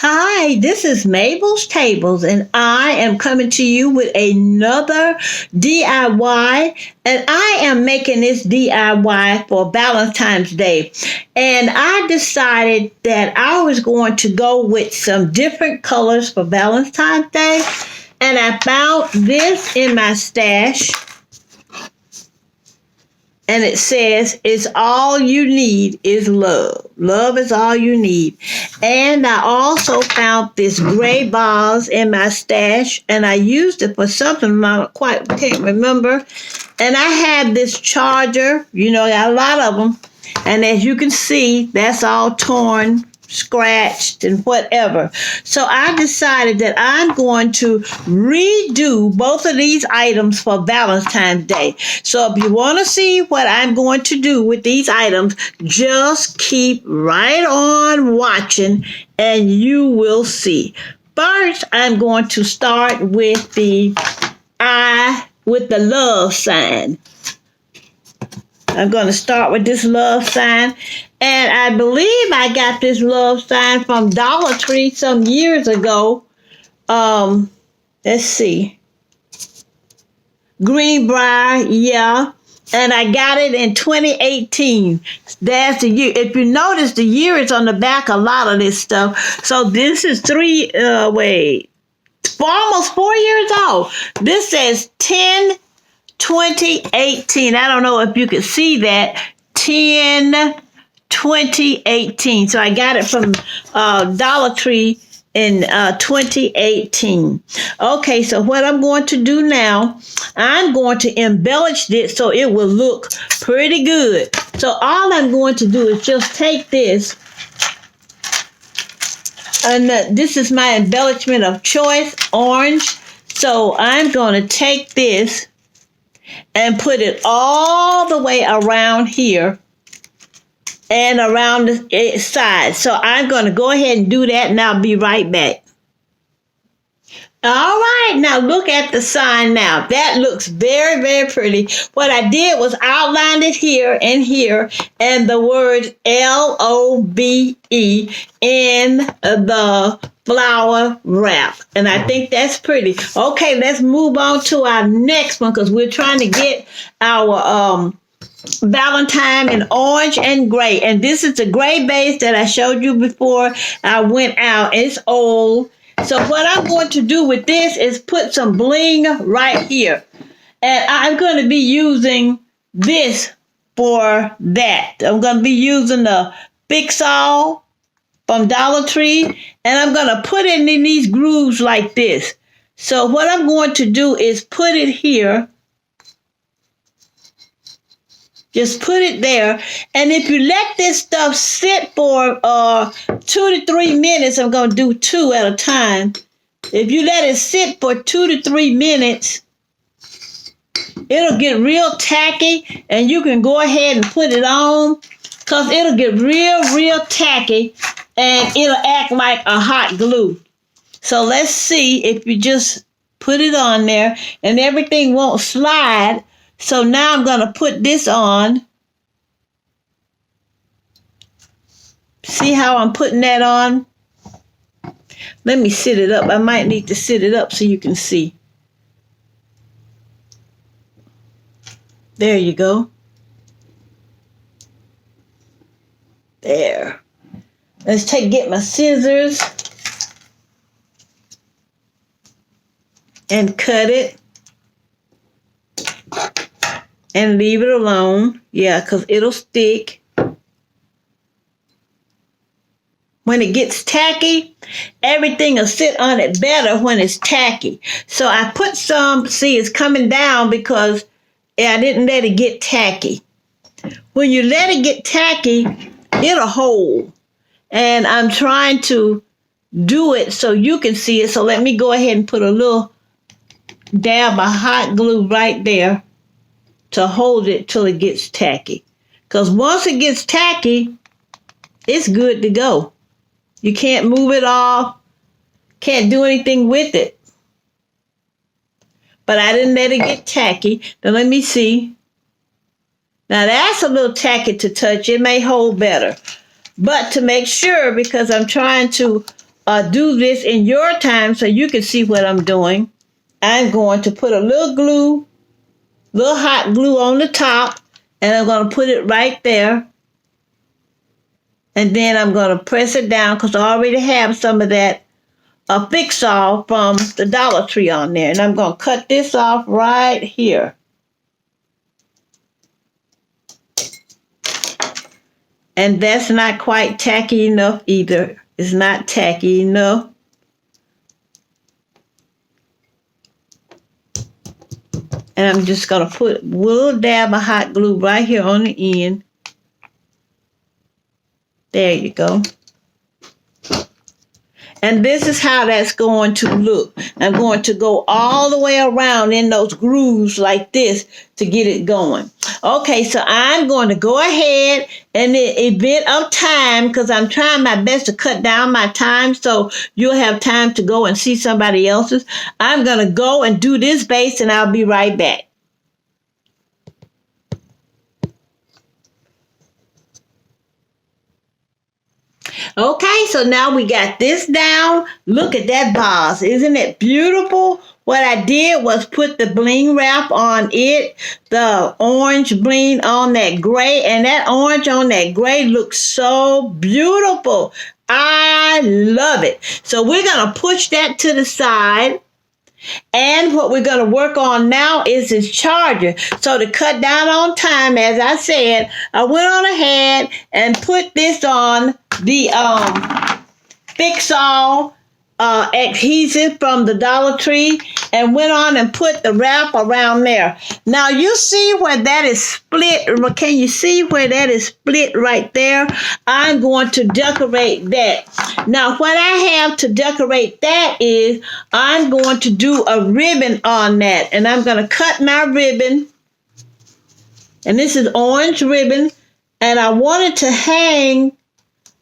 Hi, this is Mabel's Tables, and I am coming to you with another DIY. And I am making this DIY for Valentine's Day. And I decided that I was going to go with some different colors for Valentine's Day. And I found this in my stash. And it says, it's all you need is love. Love is all you need. And I also found this gray vase in my stash, and I used it for something I can't remember. And I had this charger, I got a lot of them. And as you can see, that's all torn, scratched, and whatever. So I decided that I'm going to redo both of these items for Valentine's Day. So if you want to see what I'm going to do with these items, just keep right on watching and you will see. First, I'm going to start with the love sign. I'm going to start with this love sign. And I believe I got this love sign from Dollar Tree some years ago. Let's see. Greenbrier, yeah. And I got it in 2018. That's the year. If you notice, the year is on the back of a lot of this stuff. So this is almost 4 years old. This says 10/2018. I don't know if you can see that. 10/2018. So I got it from Dollar Tree in 2018. Okay, so what I'm going to do now, I'm going to embellish this so it will look pretty good. So all I'm going to do is just take this, and this is my embellishment of choice, orange. So I'm going to take this and put it all the way around here and around the side. So I'm going to go ahead and do that, and I'll be right back. All right, now look at the sign now. That looks very, very pretty. What I did was outline it here and here, and the word LOVE in the flower wrap. And I think that's pretty. Okay, let's move on to our next one, because we're trying to get our Valentine in orange and gray. And this is the gray base that I showed you before I went out. It's old. So what I'm going to do with this is put some bling right here. And I'm going to be using this for that. I'm going to be using the Fix-All from Dollar Tree. And I'm going to put it in these grooves like this. So what I'm going to do is put it here. Just put it there. And if you let this stuff sit for 2 to 3 minutes, I'm going to do 2 at a time. If you let it sit for 2 to 3 minutes, it'll get real tacky, and you can go ahead and put it on, because it'll get real tacky, and it'll act like a hot glue. So let's see if you just put it on there, and everything won't slide. So now I'm going to put this on. See how I'm putting that on? Let me sit it up. I might need to sit it up so you can see. There you go. There. Let's get my scissors and cut it. And leave it alone. Yeah, because it'll stick. When it gets tacky, everything will sit on it better when it's tacky. So I put some, see, it's coming down because I didn't let it get tacky. When you let it get tacky, it'll hold. And I'm trying to do it so you can see it. So let me go ahead and put a little dab of hot glue right there to hold it till it gets tacky. Because once it gets tacky, it's good to go. You can't move it off, can't do anything with it. But I didn't let it get tacky. Now let me see. Now that's a little tacky to touch. It may hold better. But to make sure, because I'm trying to do this in your time so you can see what I'm doing. I'm going to put a little glue, little hot glue on the top, and I'm going to put it right there. And then I'm going to press it down because I already have some of that fix-all from the Dollar Tree on there. And I'm going to cut this off right here. And that's not quite tacky enough either. It's not tacky enough. And I'm just going to put a little dab of hot glue right here on the end. There you go. And this is how that's going to look. I'm going to go all the way around in those grooves like this to get it going. Okay, so I'm going to go ahead and in the event of time, because I'm trying my best to cut down my time so you'll have time to go and see somebody else's. I'm going to go and do this base and I'll be right back. Okay, so now we got this down. Look at that vase. Isn't it beautiful? What I did was put the bling wrap on it, the orange bling on that gray, and that orange on that gray looks so beautiful. I love it. So we're going to push that to the side. And what we're going to work on now is this charger. So to cut down on time, as I said, I went on ahead and put this on the fix-all adhesive from the Dollar Tree and went on and put the wrap around there. Now you see where that is split. Can you see where that is split right there? I'm going to decorate that. Now what I have to decorate that is I'm going to do a ribbon on that. And I'm going to cut my ribbon. And this is orange ribbon. And I want it to hang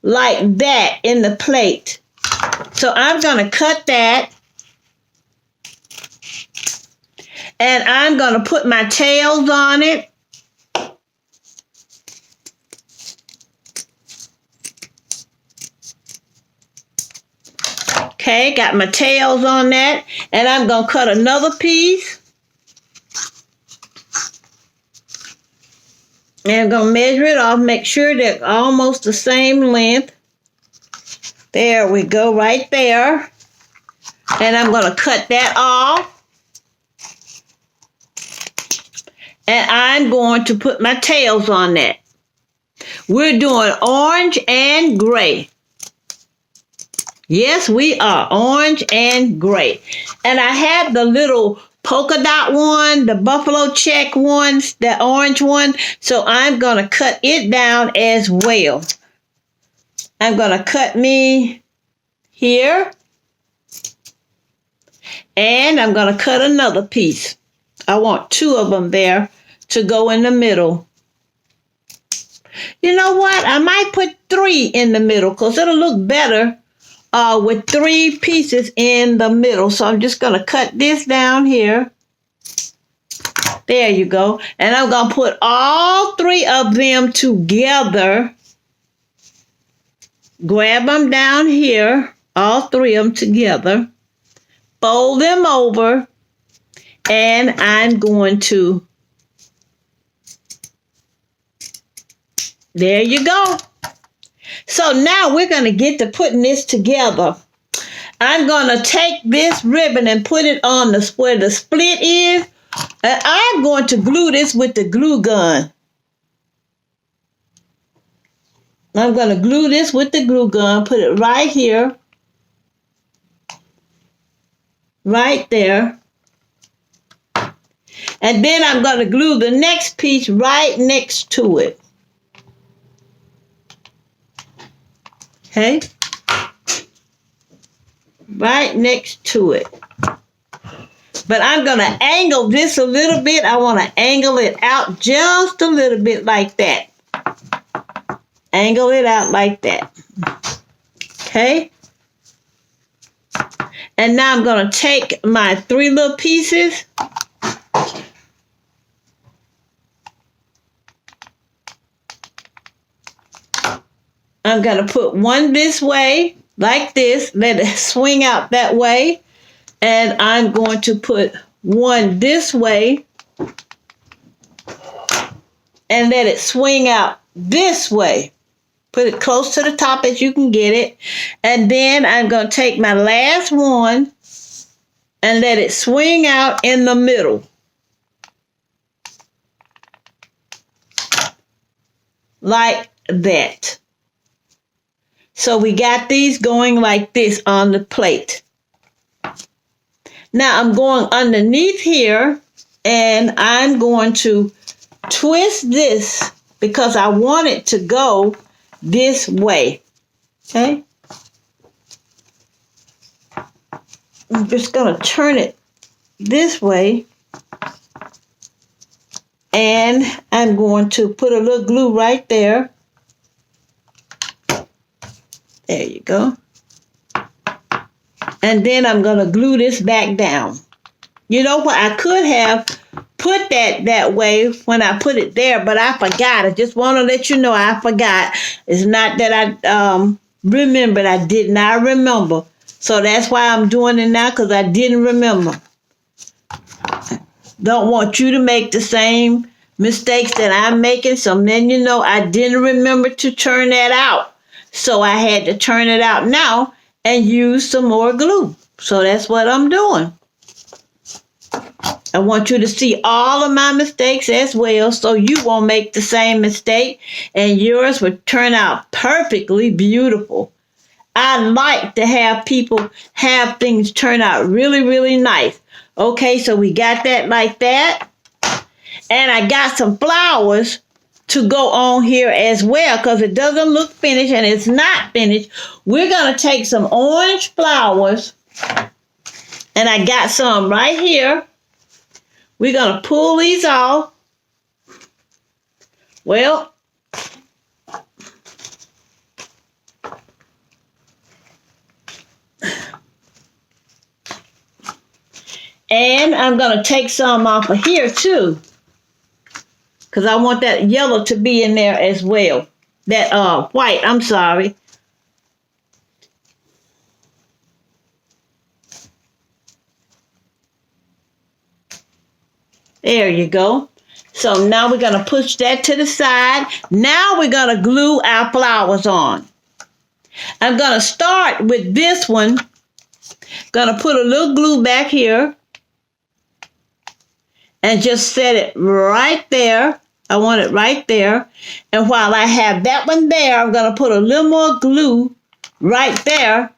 like that in the plate. So I'm going to cut that. And I'm going to put my tails on it. Okay, got my tails on that. And I'm going to cut another piece. And I'm going to measure it off, make sure they're almost the same length. There we go, right there. And I'm going to cut that off. And I'm going to put my tails on that. We're doing orange and gray. Yes, we are. Orange and gray. And I have the little polka dot one, the buffalo check ones, the orange one. So I'm going to cut it down as well. I'm going to cut me here. And I'm going to cut another piece. I want two of them there to go in the middle. You know what? I might put 3 in the middle because it'll look better with 3 pieces in the middle. So I'm just going to cut this down here. There you go. And I'm going to put all 3 of them together. Grab them down here, all 3 of them together. Fold them over. And I'm going to, there you go. So now we're going to get to putting this together. I'm going to take this ribbon and put it on where the split is. And I'm going to glue this with the glue gun. I'm going to glue this with the glue gun, put it right here. Right there. And then I'm going to glue the next piece right next to it. Okay? Right next to it. But I'm going to angle this a little bit. I want to angle it out just a little bit like that. Angle it out like that. Okay? And now I'm going to take my 3 little pieces. I'm going to put one this way. like this. Let it swing out that way. And I'm going to put one this way and let it swing out this way. Put it close to the top as you can get it. And then I'm going to take my last one and let it swing out in the middle. Like that. So we got these going like this on the plate. Now I'm going underneath here and I'm going to twist this because I want it to go this way. Okay? I'm just going to turn it this way. And I'm going to put a little glue right there. There you go. And then I'm going to glue this back down. You know what? I could have put that way when I put it there, but I forgot. I just want to let you know I forgot. It's not that I remembered. I did not remember. So that's why I'm doing it now, because I didn't remember. Don't want you to make the same mistakes that I'm making. So then you know I didn't remember to turn that out. So I had to turn it out now and use some more glue. So that's what I'm doing. I want you to see all of my mistakes as well, so you won't make the same mistake and yours will turn out perfectly beautiful. I like to have people have things turn out really, really nice. Okay, so we got that like that. And I got some flowers to go on here as well, because it doesn't look finished and it's not finished. We're going to take some orange flowers, and I got some right here. We're going to pull these off. Well, and I'm going to take some off of here too, because I want that yellow to be in there as well. That white, I'm sorry. There you go. So now we're going to push that to the side. Now we're going to glue our flowers on. I'm going to start with this one. Going to put a little glue back here and just set it right there. I want it right there. And while I have that one there, I'm going to put a little more glue right there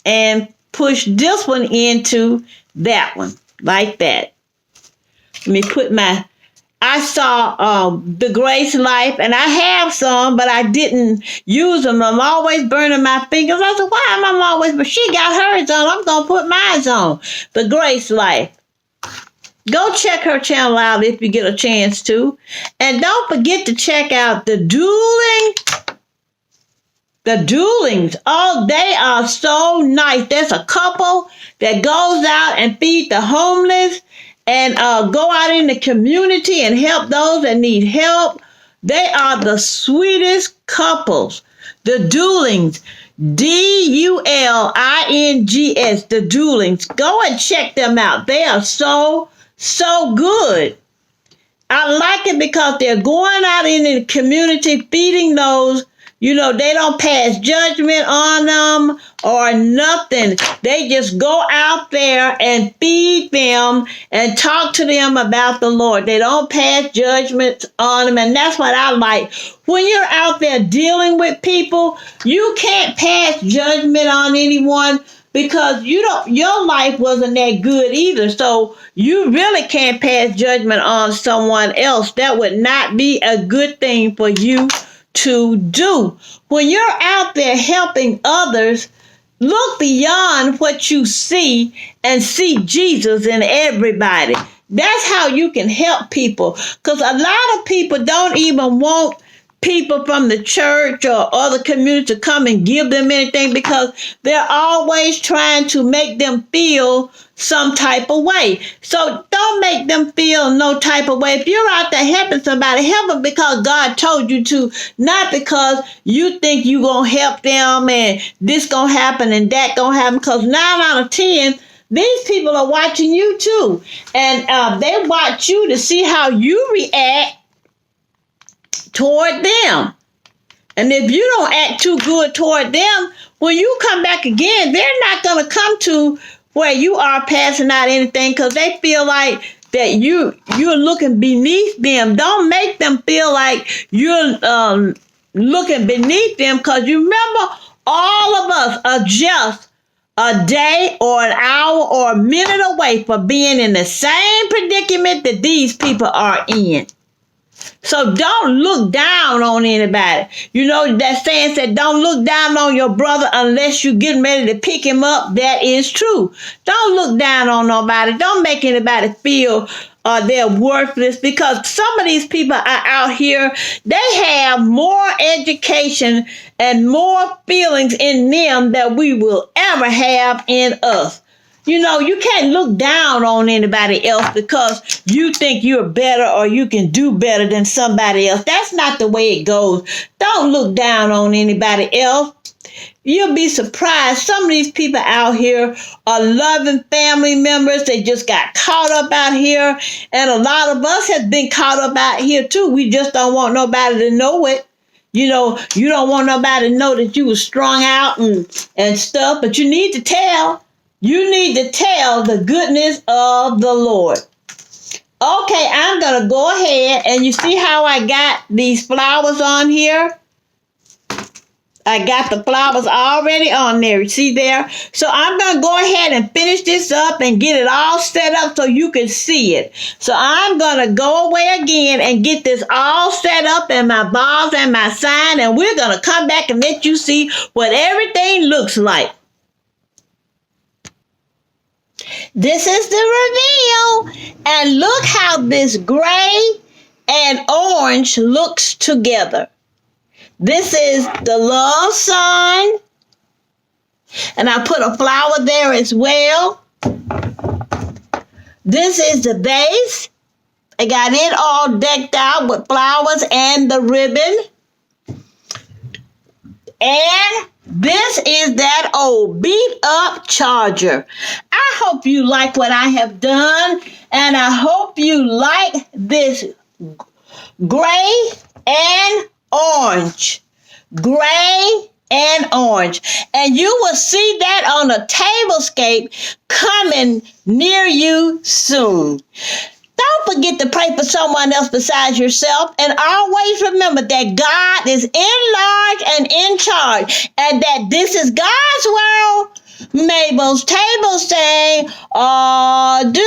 and push this one into that one like that. Let me put I saw the Grace Life, and I have some, but I didn't use them. I'm always burning my fingers. I said, why am I always, but she got hers on. I'm going to put mine on. The Grace Life. Go check her channel out if you get a chance to. And don't forget to check out the Duelings. Oh, they are so nice. There's a couple that goes out and feed the homeless and go out in the community and help those that need help. They are the sweetest couples. The Duelings. Duelings. The Duelings. Go and check them out. They are so good. I like it because they're going out in the community feeding those. You know, they don't pass judgment on them or nothing. They just go out there and feed them and talk to them about the Lord. They don't pass judgment on them. And that's what I like. When you're out there dealing with people, you can't pass judgment on anyone because your life wasn't that good either. So you really can't pass judgment on someone else. That would not be a good thing for you to do. When you're out there helping others, look beyond what you see and see Jesus in everybody. That's how you can help people. Because a lot of people don't even want people from the church or other community to come and give them anything, because they're always trying to make them feel some type of way. So don't make them feel no type of way. If you're out there helping somebody, help them because God told you to, not because you think you're going to help them and this going to happen and that going to happen, because 9 out of 10, these people are watching you too. And they watch you to see how you react toward them. And if you don't act too good toward them, when you come back again, they're not going to come to where you are passing out anything, because they feel like that you're looking beneath them. Don't make them feel like you're looking beneath them, because you remember, all of us are just a day or an hour or a minute away from being in the same predicament that these people are in. So don't look down on anybody. You know, that saying said, don't look down on your brother unless you're getting ready to pick him up. That is true. Don't look down on nobody. Don't make anybody feel they're worthless, because some of these people are out here, they have more education and more feelings in them than we will ever have in us. You know, you can't look down on anybody else because you think you're better or you can do better than somebody else. That's not the way it goes. Don't look down on anybody else. You'll be surprised. Some of these people out here are loving family members. They just got caught up out here. And a lot of us have been caught up out here too. We just don't want nobody to know it. You know, you don't want nobody to know that you were strung out and stuff, but you need to tell. You need to tell the goodness of the Lord. Okay, I'm going to go ahead, and you see how I got these flowers on here? I got the flowers already on there. You see there? So I'm going to go ahead and finish this up and get it all set up so you can see it. So I'm going to go away again and get this all set up and my balls and my sign, and we're going to come back and let you see what everything looks like. This is the reveal, and look how this gray and orange looks together. This is the love sign, and I put a flower there as well. This is the base. I got it all decked out with flowers and the ribbon. And this is that old beat up charger. I hope you like what I have done, and I hope you like this gray and orange. Gray and orange. And you will see that on a tablescape coming near you soon. Don't forget to pray for someone else besides yourself, and always remember that God is in large and in charge, and that this is God's world. Mabel's table say, adieu.